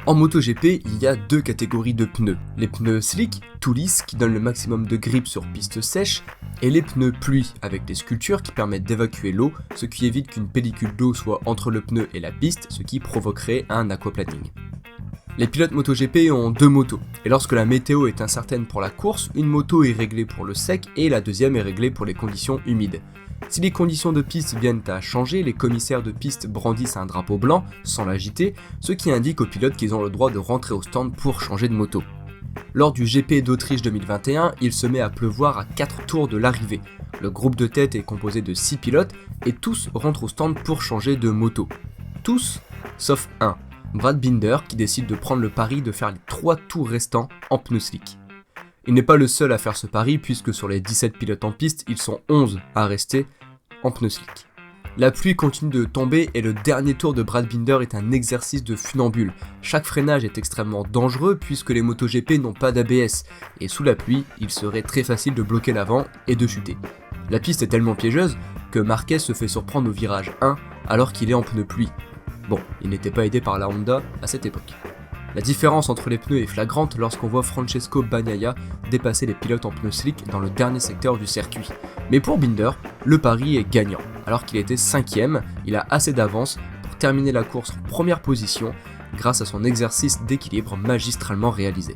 En MotoGP, il y a deux catégories de pneus. Les pneus slick, tout lisses, qui donnent le maximum de grip sur piste sèche, et les pneus pluie, avec des sculptures qui permettent d'évacuer l'eau, ce qui évite qu'une pellicule d'eau soit entre le pneu et la piste, ce qui provoquerait un aquaplaning. Les pilotes MotoGP ont deux motos, et lorsque la météo est incertaine pour la course, une moto est réglée pour le sec et la deuxième est réglée pour les conditions humides. Si les conditions de piste viennent à changer, les commissaires de piste brandissent un drapeau blanc, sans l'agiter, ce qui indique aux pilotes qu'ils ont le droit de rentrer au stand pour changer de moto. Lors du GP d'Autriche 2021, il se met à pleuvoir à 4 tours de l'arrivée. Le groupe de tête est composé de 6 pilotes et tous rentrent au stand pour changer de moto. Tous, sauf un, Brad Binder qui décide de prendre le pari de faire les 3 tours restants en pneus slick. Il n'est pas le seul à faire ce pari puisque sur les 17 pilotes en piste, ils sont 11 à rester en pneus slick. La pluie continue de tomber et le dernier tour de Brad Binder est un exercice de funambule. Chaque freinage est extrêmement dangereux puisque les MotoGP n'ont pas d'ABS et sous la pluie, il serait très facile de bloquer l'avant et de chuter. La piste est tellement piégeuse que Marquez se fait surprendre au virage 1 alors qu'il est en pneus pluie. Bon, il n'était pas aidé par la Honda à cette époque. La différence entre les pneus est flagrante lorsqu'on voit Francesco Bagnaia dépasser les pilotes en pneus slick dans le dernier secteur du circuit. Mais pour Binder, le pari est gagnant. Alors qu'il était 5ème, il a assez d'avance pour terminer la course en première position grâce à son exercice d'équilibre magistralement réalisé.